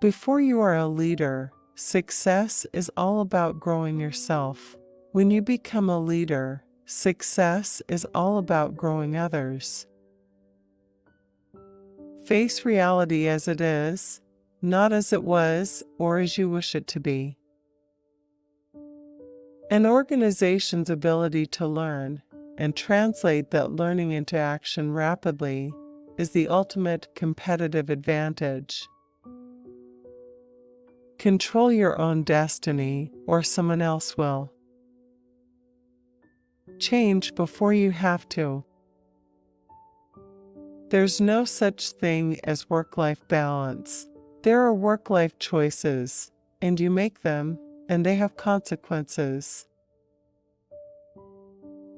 Before you are a leader, success is all about growing yourself. When you become a leader, success is all about growing others. Face reality as it is, not as it was or as you wish it to be. An organization's ability to learn and translate that learning into action rapidly is the ultimate competitive advantage. Control your own destiny, or someone else will. Change before you have to. There's no such thing as work-life balance. There are work-life choices, and you make them, and they have consequences.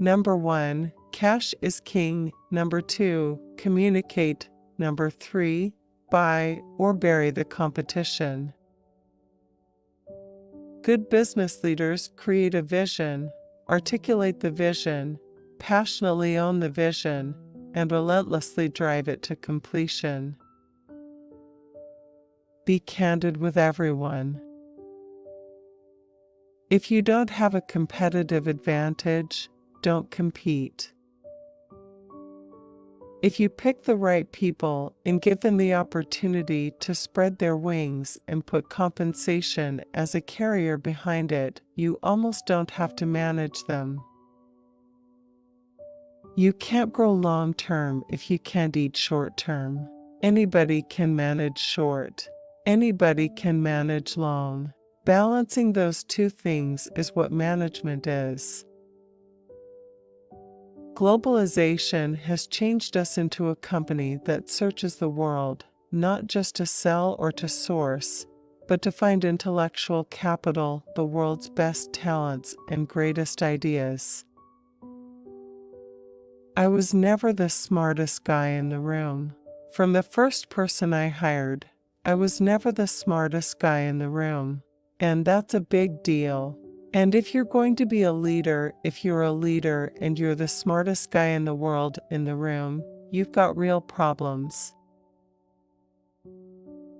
Number 1, cash is king. Number 2, communicate. Number 3, buy or bury the competition. Good business leaders create a vision, articulate the vision, passionately own the vision, and relentlessly drive it to completion. Be candid with everyone. If you don't have a competitive advantage, don't compete. If you pick the right people and give them the opportunity to spread their wings and put compensation as a carrier behind it, you almost don't have to manage them. You can't grow long-term if you can't eat short-term. Anybody can manage short. Anybody can manage long. Balancing those two things is what management is. Globalization has changed us into a company that searches the world, not just to sell or to source, but to find intellectual capital, the world's best talents and greatest ideas. I was never the smartest guy in the room. From the first person I hired, I was never the smartest guy in the room, and that's a big deal. And if you're going to be a leader, if you're a leader and you're the smartest guy in the world in the room, you've got real problems.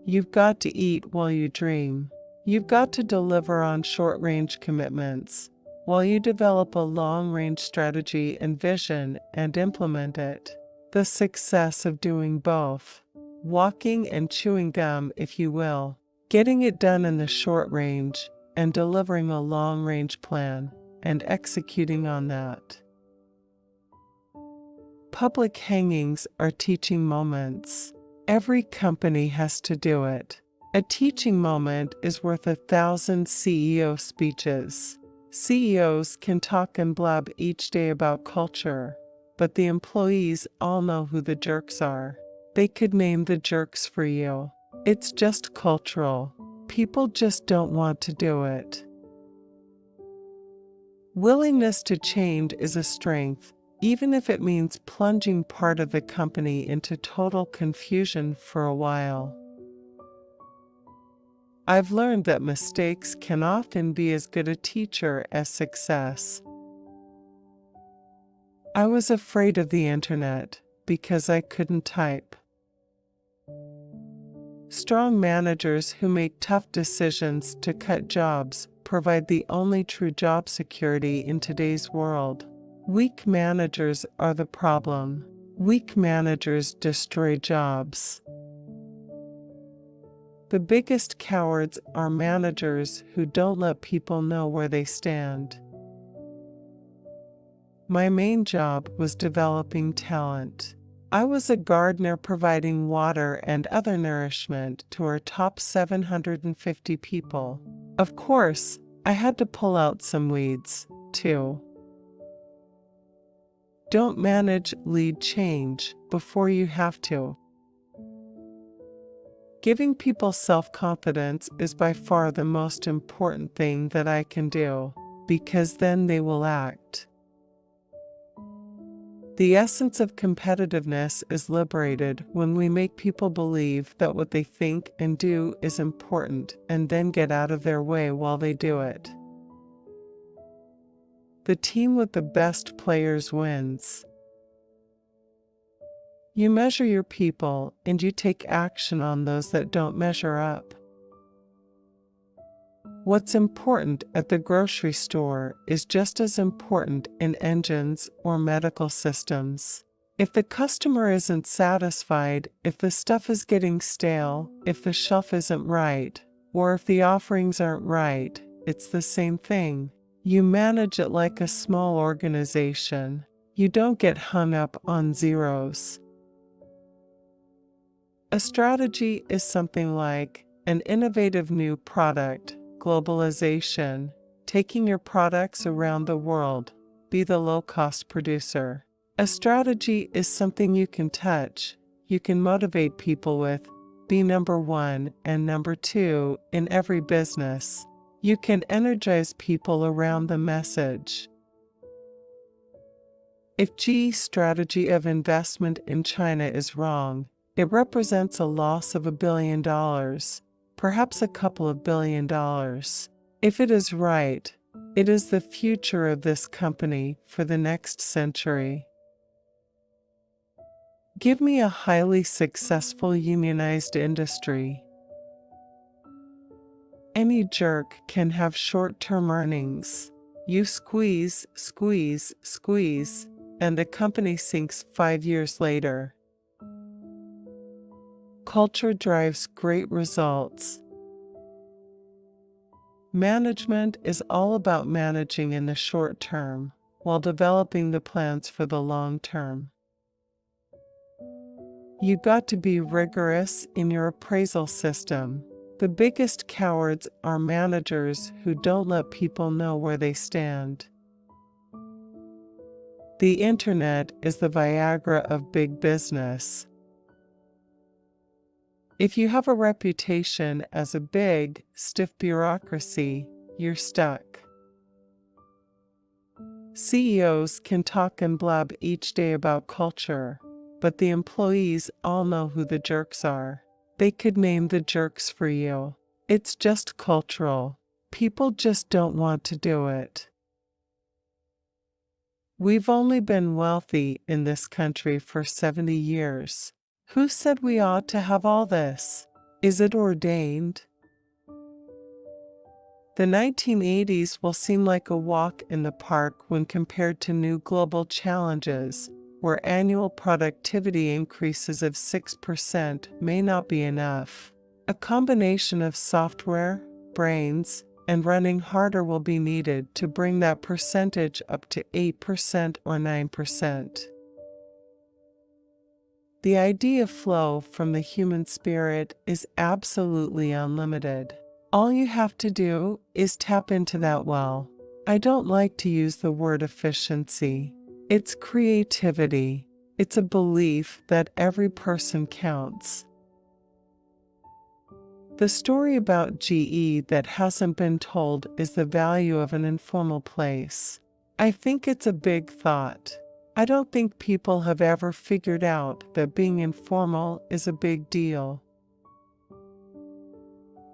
You've got to eat while you dream. You've got to deliver on short-range commitments, while you develop a long-range strategy and vision and implement it. The success of doing both, walking and chewing gum if you will, getting it done in the short range, and delivering a long-range plan, and executing on that. Public hangings are teaching moments. Every company has to do it. A teaching moment is worth 1,000 CEO speeches. CEOs can talk and blab each day about culture, but the employees all know who the jerks are. They could name the jerks for you. It's just cultural. People just don't want to do it. Willingness to change is a strength, even if it means plunging part of the company into total confusion for a while. I've learned that mistakes can often be as good a teacher as success. I was afraid of the internet because I couldn't type. Strong managers who make tough decisions to cut jobs provide the only true job security in today's world. Weak managers are the problem. Weak managers destroy jobs. The biggest cowards are managers who don't let people know where they stand. My main job was developing talent. I was a gardener providing water and other nourishment to our top 750 people. Of course, I had to pull out some weeds, too. Don't manage, lead change before you have to. Giving people self-confidence is by far the most important thing that I can do, because then they will act. The essence of competitiveness is liberated when we make people believe that what they think and do is important and then get out of their way while they do it. The team with the best players wins. You measure your people and you take action on those that don't measure up. What's important at the grocery store is just as important in engines or medical systems. If the customer isn't satisfied, if the stuff is getting stale, if the shelf isn't right, or if the offerings aren't right, it's the same thing. You manage it like a small organization. You don't get hung up on zeros. A strategy is something like an innovative new product, globalization, taking your products around the world, be the low-cost producer. A strategy is something you can touch, you can motivate people with, be number one and number two in every business. You can energize people around the message. If GE's strategy of investment in China is wrong, it represents a loss of $1 billion, perhaps a couple of $1 billion. If it is right, it is the future of this company for the next century. Give me a highly successful unionized industry. Any jerk can have short-term earnings. You squeeze, squeeze, squeeze, and the company sinks 5 years later. Culture drives great results. Management is all about managing in the short term, while developing the plans for the long term. You got to be rigorous in your appraisal system. The biggest cowards are managers who don't let people know where they stand. The internet is the Viagra of big business. If you have a reputation as a big, stiff bureaucracy, you're stuck. CEOs can talk and blab each day about culture, but the employees all know who the jerks are. They could name the jerks for you. It's just cultural. People just don't want to do it. We've only been wealthy in this country for 70 years. Who said we ought to have all this? Is it ordained? The 1980s will seem like a walk in the park when compared to new global challenges, where annual productivity increases of 6% may not be enough. A combination of software, brains, and running harder will be needed to bring that percentage up to 8% or 9%. The idea of flow from the human spirit is absolutely unlimited. All you have to do is tap into that well. I don't like to use the word efficiency. It's creativity. It's a belief that every person counts. The story about GE that hasn't been told is the value of an informal place. I think it's a big thought. I don't think people have ever figured out that being informal is a big deal.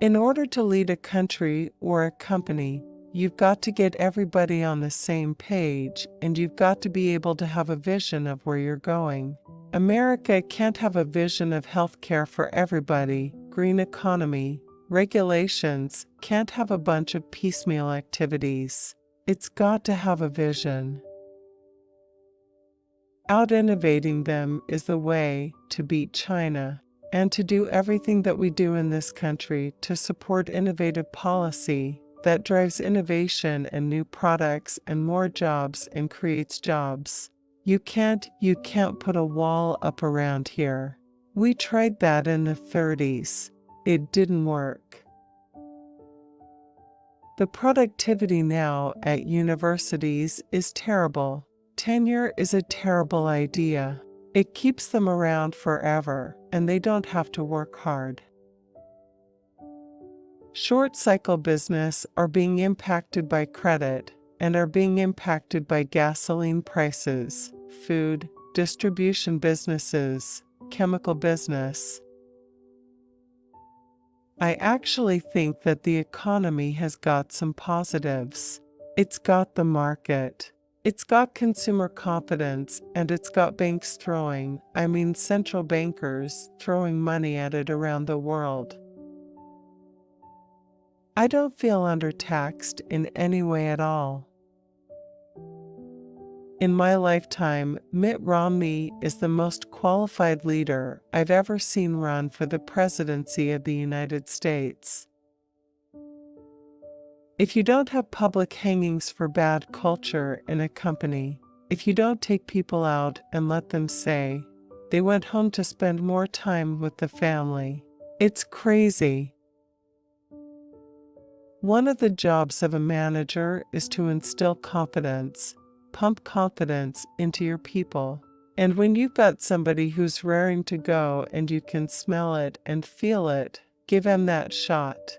In order to lead a country or a company, you've got to get everybody on the same page, and you've got to be able to have a vision of where you're going. America can't have a vision of healthcare for everybody, green economy, regulations, can't have a bunch of piecemeal activities. It's got to have a vision. Out-innovating them is the way to beat China, and to do everything that we do in this country to support innovative policy that drives innovation and new products and more jobs and creates jobs. You can't put a wall up around here. We tried that in the 30s. It didn't work. The productivity now at universities is terrible. Tenure is a terrible idea. It keeps them around forever, and they don't have to work hard. Short-cycle business are being impacted by credit and are being impacted by gasoline prices, food, distribution businesses, chemical business. I actually think that the economy has got some positives. It's got the market. It's got consumer confidence, and it's got banks central bankers throwing money at it around the world. I don't feel undertaxed in any way at all. In my lifetime, Mitt Romney is the most qualified leader I've ever seen run for the presidency of the United States. If you don't have public hangings for bad culture in a company, if you don't take people out and let them say they went home to spend more time with the family, it's crazy. One of the jobs of a manager is to instill confidence, pump confidence into your people. And when you've got somebody who's raring to go and you can smell it and feel it, give him that shot.